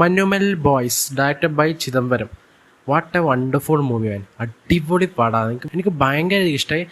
മനുമൽ boys directed by Chidambaram. What a wonderful movie man. അടിപൊളി പടമാണ്. എനിക്ക് ഭയങ്കര ഇഷ്ടമായി.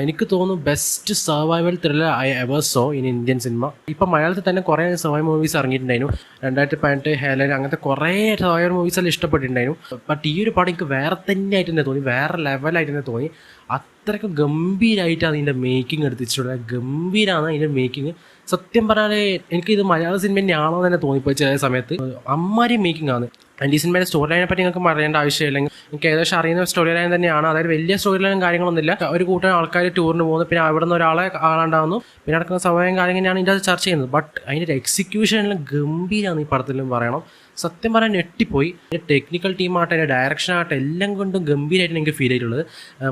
എനിക്ക് തോന്നുന്നു best survival thriller I ever saw in Indian cinema. ഇപ്പം മലയാളത്തിൽ തന്നെ കുറേ സർവൈവൽ മൂവീസ് ഇറങ്ങിയിട്ടുണ്ടായിരുന്നു. 2018 ഹേലൻ അങ്ങനത്തെ കുറേ സർവൈവൽ മൂവീസ് എല്ലാം ഇഷ്ടപ്പെട്ടിട്ടുണ്ടായിരുന്നു. ബട്ട് ഈ ഒരു പടം എനിക്ക് വേറെ തന്നെ ആയിട്ട് തന്നെ തോന്നി, വേറെ ലെവലായിട്ട് തന്നെ തോന്നി. അത്രയ്ക്ക് ഗംഭീരമായിട്ടാണ് ഇതിൻ്റെ മേക്കിംഗ് എടുത്തിട്ടുള്ളത്. ഗംഭീരമാണ് അതിൻ്റെ മേക്കിംഗ്. സത്യം പറഞ്ഞാൽ എനിക്കിത് മലയാള സിനിമ തന്നെയാണോ തന്നെ തോന്നിപ്പോയി ചില സമയത്ത്. അമ്മാരി മേക്കിംഗ് ആണ്. ആൻഡ് ഈ സിനിമയുടെ സ്റ്റോറി ലൈനെ പറ്റി നിങ്ങൾക്ക് അറിയേണ്ട ആവശ്യമില്ല. എനിക്ക് ഏകദേശം അറിയുന്ന സ്റ്റോറി ലൈൻ തന്നെയാണ്. അതായത് വലിയ സ്റ്റോറി ലൈനും കാര്യങ്ങളൊന്നുമില്ല. ഒരു കൂട്ടം ആൾക്കാർ ടൂറിന് പോകുന്നു, പിന്നെ അവിടെ നിന്ന് ഒരാളെ കാണാണ്ടാവുന്നു, പിന്നെ നടക്കുന്ന സമയം കാര്യങ്ങളാണ് ഇതിൻ്റെ അത് ചർച്ച ചെയ്യുന്നത്. ബട്ട് അതിൻ്റെ ഒരു എക്സിക്യൂഷനെല്ലാം ഗംഭീരമാണ് ഈ പടത്തിലും പറയണം. സത്യം പറയാൻ ഞെട്ടിപ്പോയി. അതിൻ്റെ ടെക്നിക്കൽ ടീമാകട്ടെ, അതിൻ്റെ ഡയറക്ഷൻ ആകട്ടെ, എല്ലാം കൊണ്ടും ഗംഭീരമായിട്ട് എനിക്ക് ഫീൽ ചെയ്തിട്ടുള്ളത്.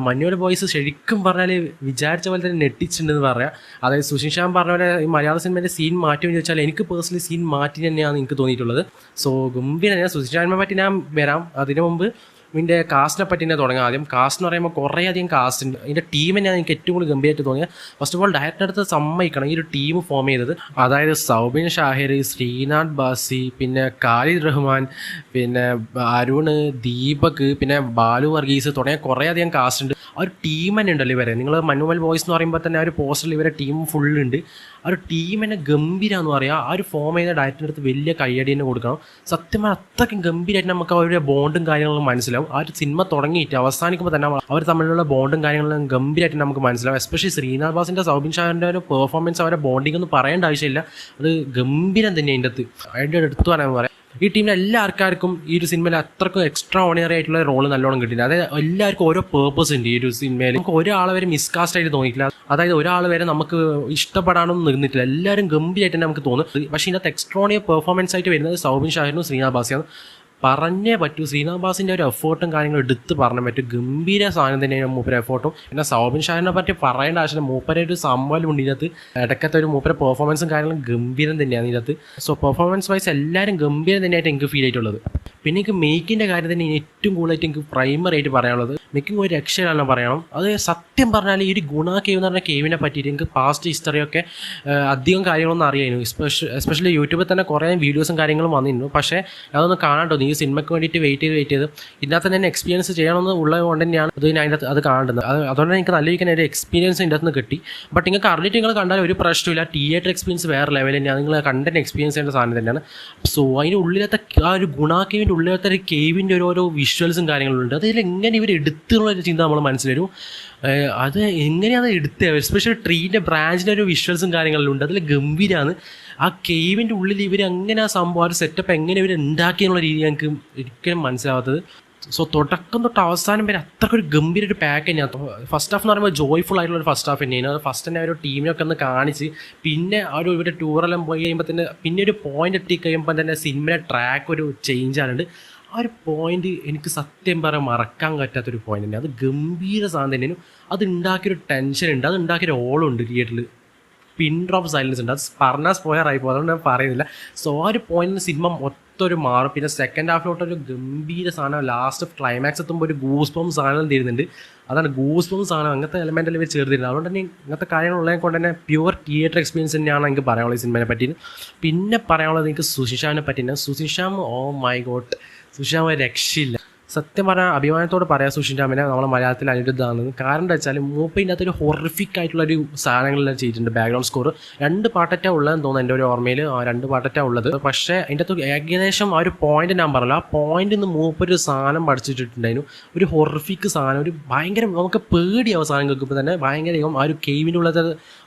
മനുവൽ ബോയ്സ് ശരിക്കും പറഞ്ഞാൽ വിചാരിച്ച പോലെ തന്നെ ഞെട്ടിച്ചിട്ടുണ്ടെന്ന് പറയാം. അതായത് സുശീൻ ശ്യാം പറഞ്ഞ പോലെ ഈ മലയാള സിനിമേൻ്റെ സീൻ മാറ്റുമെന്ന് ചോദിച്ചാൽ എനിക്ക് പേഴ്സണലി സീൻ മാറ്റി തന്നെയാണ് എനിക്ക് തോന്നിയിട്ടുള്ളത്. സോ ഗംഭീരം. ഞാൻ സുശീൻ ശ്യാമിനെ പറ്റി ഞാൻ വരാം. അതിനു മുമ്പ് ഇതിൻ്റെ കാസ്റ്റിനെ പറ്റി തന്നെ തുടങ്ങാം. ആദ്യം കാസ്റ്റ് എന്ന് പറയുമ്പോൾ കുറേ അധികം കാസ്റ്റ് ഉണ്ട്. ഇതിൻ്റെ ടീമിനെയാണ് എനിക്ക് ഏറ്റവും കൂടുതൽ ഗംഭീരമായിട്ട് തോന്നിയത്. ഫസ്റ്റ് ഓഫ് ഓൾ ഡയറക്ടർ അടുത്ത് സമ്മതിക്കണം ഈ ഒരു ടീം ഫോം ചെയ്തത്. അതായത് സൗബിൻ ഷാഹിർ, ശ്രീനാഥ് ബാസി, പിന്നെ ഖാലിദ് റഹ്മാൻ, പിന്നെ അരുൺ, ദീപക്, പിന്നെ ബാലു വർഗീസ് തുടങ്ങിയ കുറേ അധികം കാസ്റ്റ് ഉണ്ട്. ആ ഒരു ടീം തന്നെ ഉണ്ടല്ലോ ഇവരെ. നിങ്ങൾ മനുവൽ ബോയ്സ് എന്ന് പറയുമ്പോൾ തന്നെ ആ ഒരു പോസ്റ്ററിൽ ഇവരെ ടീം ഫുള്ളുണ്ട്. ആ ഒരു ടീം തന്നെ ഗംഭീരമെന്ന് പറയാം. ആ ഒരു ഫോം ചെയ്ത ഡയറക്ടറിൻ്റെ അടുത്ത് വലിയ കയ്യടി തന്നെ കൊടുക്കണം. സത്യം പറഞ്ഞാൽ അത്രയ്ക്കും ഗംഭീരമായിട്ട് നമുക്ക് അവരുടെ ബോണ്ടും കാര്യങ്ങളും മനസ്സിലാവും. ആ ഒരു സിനിമ തുടങ്ങിയിട്ട് അവസാനിക്കുമ്പോൾ തന്നെ അവർ തമ്മിലുള്ള ബോണ്ടും കാര്യങ്ങളും ഗംഭീരമായിട്ട് നമുക്ക് മനസ്സിലാവും. എസ്പെഷ്യലി ശ്രീനാഥ് ബാസിൻ്റെ, സൗബിൻ ഷാഹിറിൻ്റെ ഒരു പെർഫോമൻസ്, അവരുടെ ബോണ്ടിങ് ഒന്നും പറയേണ്ട ആവശ്യമില്ല. അത് ഗംഭീരം തന്നെ അതിൻ്റെ അടുത്ത്. അതിൻ്റെ അടുത്ത് പറയാൻ ഈ ടീമിലെ എല്ലാ ആൾക്കാർക്കും ഈ ഒരു സിനിമയിൽ അത്രക്കും എക്സ്ട്രാ ഓർഡിനറി ആയിട്ടുള്ള റോള് നല്ലോണം കിട്ടിയിട്ടുണ്ട്. അതായത് എല്ലാവർക്കും ഓരോ പേർപ്പസ് ഉണ്ട് ഈ ഒരു സിനിമയിൽ. നമുക്ക് ഒരാളെ വരെ മിസ്കാസ്റ്റ് ആയിട്ട് തോന്നിയിട്ടില്ല. അതായത് ഒരാൾ വരെ നമുക്ക് ഇഷ്ടപ്പെടാനൊന്നും നിന്നിട്ടില്ല. എല്ലാവരും ഗംഭീരമായിട്ട് തന്നെ നമുക്ക് തോന്നും. പക്ഷേ ഇതിനകത്ത് എക്സ്ട്രോണിയർ പെർഫോമൻസ് ആയിട്ട് വരുന്നത് സൗബിൻ ഷാഹിറിനും ശ്രീനാഥ് ബാസിയാണ്. പറഞ്ഞേ പറ്റൂ. ശ്രീനാഥ് ബാസിൻ്റെ ഒരു എഫേർട്ടും കാര്യങ്ങളും എടുത്ത് പറഞ്ഞാൽ പറ്റും. ഗംഭീര സാധനം തന്നെയാണ് മൂപ്പര എഫേർട്ടും. പിന്നെ സൗബിൻ ഷാഹിറിനെ പറ്റി പറയേണ്ട ആവശ്യമില്ല. മൂപ്പര ഒരു സംഭവം ഉണ്ട് ഇതിനകത്ത്. ഇടയ്ക്കത്തെ ഒരു മൂപ്പര പെർഫോമൻസും കാര്യങ്ങളും ഗംഭീരം തന്നെയാണ് ഇതിനകത്ത്. സോ പെർഫോമൻസ് വൈസ് എല്ലാവരും ഗംഭീരം തന്നെയായിട്ട് എനിക്ക് ഫീൽ ആയിട്ടുള്ളത്. പിന്നെ എനിക്ക് മേക്കിൻ്റെ കാര്യം തന്നെ ഏറ്റവും കൂടുതലായിട്ട് എനിക്ക് പ്രൈമറി ആയിട്ട് പറയാനുള്ളത്, മേക്കിംഗ് ഒരു രക്ഷയിലാണ് പറയണം. അത് സത്യം പറഞ്ഞാൽ ഈ ഒരു ഗുണ കേവ് എന്ന് പറഞ്ഞ കേവിനെ പറ്റിയിട്ട് എനിക്ക് പാസ്റ്റ് ഹിസ്റ്ററിയൊക്കെ അധികം കാര്യങ്ങളൊന്നും അറിയായിരുന്നു. എസ്പെഷ്യലി യൂട്യൂബിൽ തന്നെ കുറേ വീഡിയോസും കാര്യങ്ങളും വന്നിരുന്നു. പക്ഷേ അതൊന്നും കാണാണ്ടോ ഈ സിനിമയ്ക്ക് വേണ്ടിയിട്ട് വെയിറ്റ് ചെയ്ത് ഇതിനകത്ത് തന്നെ എക്സ്പീരിയൻസ് ചെയ്യണമെന്ന് ഉള്ളത് കൊണ്ട് തന്നെയാണ് അതിനകത്ത് അത് കാണുന്നത്. അതുകൊണ്ട് എനിക്ക് നല്ല രീതിക്ക് ഒരു എക്സ്പീരിയൻസ് ഇതിൻ്റെ അകത്ത് നിന്ന് കിട്ടി. ബട്ട് നിങ്ങൾക്ക് അറിഞ്ഞിട്ട് നിങ്ങൾ കണ്ടാൽ ഒരു പ്രശ്നമില്ല. തിയേറ്റർ എക്സ്പീരിയൻസ് വേറെ ലെവൽ തന്നെയാണ്. നിങ്ങൾ കണ്ടന്റ് എക്സ്പീരിയൻസ് ചെയ്യേണ്ട സാധനം തന്നെയാണ്. സോ അതിൻ്റെ ഉള്ളിലത്തെ ആ ഒരു ഗുണ കേവിൻ്റെ ഉള്ളിലത്തെ ഒരു കേവിൻ്റെ ഓരോ വിഷ്വൽസും കാര്യങ്ങളുണ്ട്. അതിൽ എങ്ങനെ ഇവർ എടുത്തുള്ളൊരു ചിന്ത നമ്മൾ മനസ്സിലരും. അത് എങ്ങനെയാണ് എടുത്തത്. എസ്പെഷ്യലി ട്രീൻ്റെ ബ്രാഞ്ചിൻ്റെ ഒരു വിഷ്വൽസും കാര്യങ്ങളിലും ഉണ്ട്. അതിൽ ഗംഭീരമാണ്. ആ കേവിൻ്റെ ഉള്ളിൽ ഇവർ അങ്ങനെ ആ സംഭവം, ആ ഒരു സെറ്റപ്പ് എങ്ങനെ ഇവർ ഉണ്ടാക്കിയെന്നുള്ള രീതി എനിക്ക് ഒരിക്കലും മനസ്സിലാവാത്തത്. സോ തുടക്കം തൊട്ട് അവസാനം വരെ അത്രയ്ക്കൊരു ഗംഭീര ഒരു പാക്ക് തന്നെയാണ്. ഫസ്റ്റ് ഹാഫ് എന്ന് പറയുമ്പോൾ ജോയ്ഫുൾ ആയിട്ടുള്ള ഒരു ഫസ്റ്റ് ഹാഫ് തന്നെയാണ്. അത് ഫസ്റ്റ് തന്നെ ഒരു ടീമിനൊക്കെ ഒന്ന് കാണിച്ച് പിന്നെ ആ ഒരു ഇവരുടെ ടൂറെല്ലാം പോയി കഴിയുമ്പോൾ തന്നെ പിന്നെ ഒരു പോയിന്റ് എത്തി കഴിയുമ്പോൾ തന്നെ സിനിമയുടെ ട്രാക്ക് ഒരു ചേഞ്ച് ആണുണ്ട്. ആ ഒരു പോയിന്റ് എനിക്ക് സത്യം പറയാൻ മറക്കാൻ പറ്റാത്തൊരു പോയിന്റ് തന്നെ. അത് ഗംഭീര സാധനം തന്നെയാണ്. അത് ഉണ്ടാക്കിയൊരു ടെൻഷൻ ഉണ്ട്, അത് ഉണ്ടാക്കിയൊരു ഓളുണ്ട് തിയേറ്ററിൽ. പിൻ ഡ്രോപ്പ് സൈലൻസ് ഉണ്ട്. അത് പറഞ്ഞാൽ സ്പോയറായിപ്പോൾ, അതുകൊണ്ട് ഞാൻ പറയുന്നില്ല. സോ ആ ഒരു പോയിന്റിന് സിനിമ മൊത്തം മാറും. പിന്നെ സെക്കൻഡ് ഹാഫിലോട്ടൊരു ഗംഭീര സാധനം, ലാസ്റ്റ് ക്ലൈമാക്സ് എത്തുമ്പോൾ ഒരു ഗൂസ് ബം സാധനം തരുന്നുണ്ട്. അതാണ് ഗൂസ് ബം സാധനം. അങ്ങനത്തെ എലമെൻ്റിൽ ഇവർ ചേർത്തിരുന്നത്. അതുകൊണ്ട് തന്നെ ഇങ്ങനത്തെ കാര്യങ്ങളുള്ളത് കൊണ്ട് തന്നെ പ്യുവർ തിയേറ്റർ എക്സ്പീരിയൻസ് തന്നെയാണ് എനിക്ക് പറയാനുള്ളത് ഈ സിനിമയെ പറ്റി. പിന്നെ പറയാനുള്ളത് എനിക്ക് സുശീൻ ശ്യാമിനെ പറ്റിയാണ്. Sushin Shyam, oh my God, Sushin Shyam ഒരു രക്ഷയില്ല. സത്യം പറഞ്ഞാൽ അഭിമാനത്തോട് പറയാം സുശീൻ ശ്യാമിനെ നമ്മൾ മലയാളത്തിൽ അനിരുദ്ധാണെന്ന്. കാരണം എന്താ വെച്ചാൽ മൂപ്പിൻ്റെ അകത്തൊരു ഹൊറിഫിക് ആയിട്ടുള്ളൊരു സാധനങ്ങളെല്ലാം ചെയ്തിട്ടുണ്ട്. ബാക്ക്ഗ്രൗണ്ട് സ്കോർ 2 പാട്ടറ്റാ ഉള്ളതെന്ന് തോന്നുന്നു എൻ്റെ ഒരു ഓർമ്മയിൽ. 2 പാട്ടറ്റാ ഉള്ളത്. പക്ഷേ അതിൻ്റെ അകത്ത് ഏകദേശം ആ ഒരു പോയിന്റ് ഞാൻ പറഞ്ഞല്ലോ, ആ പോയിന്റിൽ നിന്ന് മൂപ്പൊരു സാധനം പഠിച്ചിട്ടുണ്ടായിരുന്നു. ഒരു ഹൊറിഫിക് സാധനം, ഒരു ഭയങ്കര നമുക്ക് പേടിയാവും സാധനം കേൾക്കുമ്പോൾ തന്നെ. ഭയങ്കരമാകും. ആ ഒരു കേവിൻ്റെ ഉള്ളത്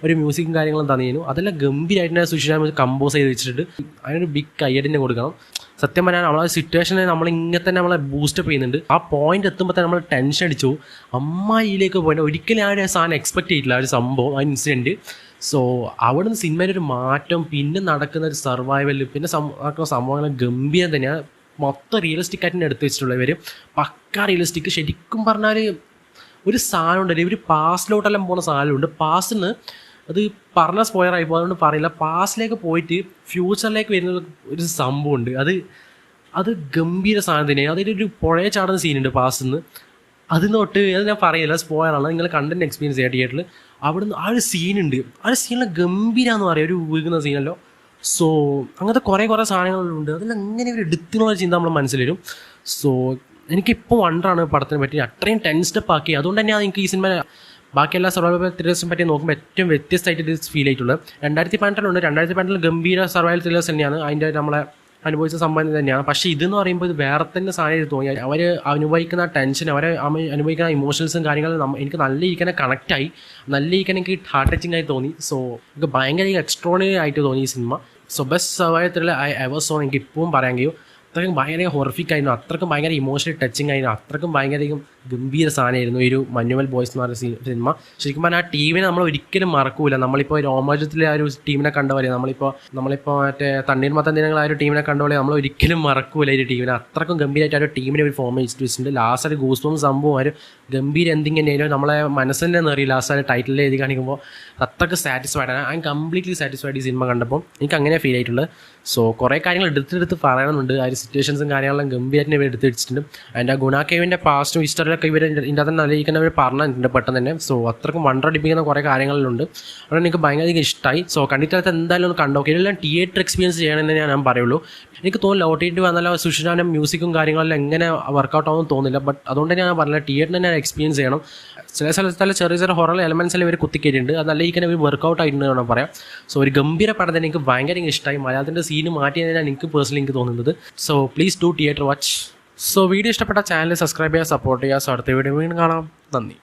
ഒരു മ്യൂസിക്കും കാര്യങ്ങളും തന്നിരുന്നു. അതെല്ലാം ഗംഭീരമായിട്ട് തന്നെ സുശീൻ ശ്യാം കമ്പോസ് ചെയ്ത് വെച്ചിട്ടുണ്ട്. അതിനൊരു ബിഗ് കയ്യടിനെ കൊടുക്കണം. സത്യം പറഞ്ഞാൽ നമ്മളെ സിറ്റുവേഷനെ നമ്മളിങ്ങനെ തന്നെ നമ്മളെ ബൂസ്റ്റപ്പ് ചെയ്യുന്നുണ്ട്. ആ പോയിന്റ് എത്തുമ്പോൾ തന്നെ നമ്മൾ ടെൻഷൻ അടിച്ചു അമ്മായിലേക്ക് പോയിട്ട് ഒരിക്കലും ആ ഒരു സാധനം എക്സ്പെക്ട് ചെയ്തിട്ടില്ല, ആ ഒരു സംഭവം, ആ ഇൻസിഡൻറ്റ്. സോ അവിടെ നിന്ന് സിനിമയിൽ ഒരു മാറ്റം, പിന്നെ നടക്കുന്ന ഒരു സർവൈവൽ, പിന്നെ നടക്കുന്ന സംഭവങ്ങൾ ഗംഭീരം തന്നെയാണ്. മൊത്തം റിയലിസ്റ്റിക് ആയിട്ട് തന്നെ എടുത്ത് വെച്ചിട്ടുള്ളവർ. പക്ക റിയലിസ്റ്റിക്. ശരിക്കും പറഞ്ഞാൽ ഒരു സാധനം ഉണ്ടല്ലോ, ഇവർ പാസ്റ്റിലോട്ടെല്ലാം പോകുന്ന സാധനമുണ്ട്. പാസ്റ്റിന് അത് പറഞ്ഞ സ്പോയറായി പോകും, അതുകൊണ്ട് പറയില്ല. പാസ്റ്റിലേക്ക് പോയിട്ട് ഫ്യൂച്ചറിലേക്ക് വരുന്ന ഒരു സംഭവമുണ്ട്. അത് ഗംഭീര സാധനം തന്നെയാണ്. അതിലൊരു പുഴയെ ചാടുന്ന സീനുണ്ട് പാസ്റ്റിൽ നിന്ന്. തൊട്ട് അത് ഞാൻ പറയില്ല, സ്പോയറാണ്. നിങ്ങൾ കണ്ടന്റ് എക്സ്പീരിയൻസ് ചെയ്യാം തിയേറ്ററിൽ. അവിടുന്ന് ആ ഒരു സീനുണ്ട്. ആ ഒരു സീനിൽ ഗംഭീരാന്ന് പറയാം. ഒരു വീഴുന്ന സീനല്ലോ. സോ അങ്ങനത്തെ കുറേ സാധനങ്ങളുണ്ട്. അതിലെങ്ങനെ ഒരു എടുത്തുള്ള ചിന്ത നമ്മുടെ മനസ്സിൽ വരും. സോ എനിക്കിപ്പോൾ വണ്ടറാണ് പടത്തിനെ പറ്റി അത്രയും ടെൻസ്ഡപ്പ് ആക്കി. അതുകൊണ്ട് തന്നെയാണ് എനിക്ക് ഈ സിനിമ ബാക്കി എല്ലാ സർവൈവൽ ത്രില്ലേഴ്സിനെ പറ്റി നോക്കുമ്പോൾ ഏറ്റവും വ്യത്യസ്തമായിട്ട് ഇത് ഫീൽ ആയിട്ടുള്ളത്. 2012 ഗംഭീര സർവൈവൽ ത്രില്ലേഴ്സ് തന്നെയാണ്, അതിൻ്റെ നമ്മളെ അനുഭവിച്ച സംഭവം തന്നെയാണ്. പക്ഷേ ഇതെന്ന് പറയുമ്പോൾ ഇത് വേറെ തന്നെ സാധനം തോന്നി. അവർ അനുഭവിക്കുന്ന ടെൻഷൻ, അവരെ അനുഭവിക്കുന്ന ഇമോഷൻസും കാര്യങ്ങളും എനിക്ക് നല്ല ഇരിക്കാനെ കണക്റ്റായി, നല്ല ഇരിക്കാൻ എനിക്ക് ഹാർട്ട് ടച്ചിങ് ആയി തോന്നി. സോ എനിക്ക് ഭയങ്കര എക്സ്ട്രോണറി ആയിട്ട് തോന്നി ഈ cinema. So best survival thriller I ever so എനിക്ക് ഇപ്പോഴും പറയാൻ കഴിയും. അത്രയ്ക്കും ഭയങ്കര ഹൊറിഫിക് ആയിരുന്നു, അത്രയ്ക്കും ഭയങ്കര ഇമോഷണൽ ടച്ചിങ് ആയിരുന്നു, അത്രയ്ക്കും ഭയങ്കര ഗംഭീര സാധനമായിരുന്നു ഈ ഒരു മഞ്ഞുമൽ ബോയ്സ് എന്ന് പറയുന്ന സിനിമ. ശരിക്കും പറഞ്ഞാൽ ആ ടീമിനെ നമ്മൾ ഒരിക്കലും മറക്കൂല. നമ്മളിപ്പോൾ രോമാഞ്ചത്തിലെ ആ ഒരു ടീമിനെ കണ്ടപോലെ, നമ്മളിപ്പോൾ മറ്റേ തണ്ണീർമത്തൻ ദിനങ്ങൾ ആ ഒരു ടീമിനെ കണ്ടപോലെ നമ്മൾ ഒരിക്കലും മറക്കൂല ഈ ഒരു ടീമിനെ. അത്രയ്ക്കും ഗംഭീരമായിട്ട് ആ ഒരു ടീമിനെ ഒരു ഫോം വെച്ചിട്ടുണ്ട്. ലാസ്റ്റ് ഒരു ഗൂസ്ബംസ് സംഭവം, ഒരു ഗംഭീര എന്തെങ്കിലും തന്നെയാലും നമ്മളെ മനസ്സിൻ്റെ നിറയും ലാസ്റ്റ് ആ ടൈറ്റിൽ എഴുതി കാണിക്കുമ്പോൾ അത്രയ്ക്ക് സാറ്റിസ്ഫൈഡ് ആണ്. ഐ എം കംപ്ലീറ്റ്ലി സാറ്റിസ്ഫൈഡ് ഈ സിനിമ കണ്ടപ്പോൾ. എനിക്ക് അങ്ങനെ ഫീൽ ആയിട്ടുള്ളത്. സോ കുറേ കാര്യങ്ങൾ എടുത്തെടുത്ത് പറയണമെന്നുണ്ട്. ആ ഒരു സിറ്റുവേഷൻസും കാര്യങ്ങളെല്ലാം ഗംഭീരമായിട്ട് ഇവർ എടുത്ത് വെച്ചിട്ടുണ്ട്. അതിൻ്റെ ആ ഗുണാക്കേവിൻ്റെ പാസ്റ്റും ഹിസ്റ്ററിലൊക്കെ ഇവർ ഇതിൻ്റെ അകത്ത് നല്ലിരിക്കുന്നവർ പറഞ്ഞിട്ടുണ്ട് പെട്ടെന്ന് തന്നെ. സോ അത്രയ്ക്കും വണ്ടടിപ്പിക്കുന്ന കുറേ കാര്യങ്ങളിലുണ്ട്. അതുകൊണ്ട് എനിക്ക് ഭയങ്കര ഇഷ്ടമായി. സോ കണ്ടിട്ട് എന്തായാലും ഒന്ന് കണ്ടോക്കെ. ഇതെല്ലാം തിയേറ്റർ എക്സ്പീരിയൻസ് ചെയ്യണമെന്ന് ഞാൻ പറയുള്ളൂ. എനിക്ക് തോന്നില്ല OTT വന്നാലും സുഷിനാൻ്റെ മ്യൂസിക്കും കാര്യങ്ങളെല്ലാം എങ്ങനെ വർക്കൗട്ട് ആവുമെന്ന് തോന്നില്ല. ബട്ട് അതുകൊണ്ട് ഞാൻ പറഞ്ഞില്ല, തിയേറ്ററിൽ തന്നെ എക്സ്പീരിയൻസ് ചെയ്യണം. ചില സ്ഥലത്ത് ചെറിയ ഹൊറർ എലമെൻറ്റ്സിൽ ഇവർ കുത്തിക്കേറ്റിട്ടുണ്ട്. അത് നല്ല ഇരിക്കാൻ ഇവർ വർക്കൗട്ട് ആയിട്ടുണ്ട് വേണം പറയാം. സോ ഒരു ഗംഭീര പടം തന്നെ എനിക്ക് ഭയങ്കര ഇഷ്ടമായി. മലയാളത്തിൻ്റെ സീന് മാറ്റിയതിനാണ് എനിക്ക് പേഴ്സണലി എനിക്ക് തോന്നുന്നത്. So please do theatre watch. So video ഇഷ്ടപ്പെട്ട ചാനൽ സബ്സ്ക്രൈബ് ചെയ്യുക, സപ്പോർട്ട് ചെയ്യുക. സോ അടുത്ത വീഡിയോ വീണ്ടും കാണാം. നന്ദി.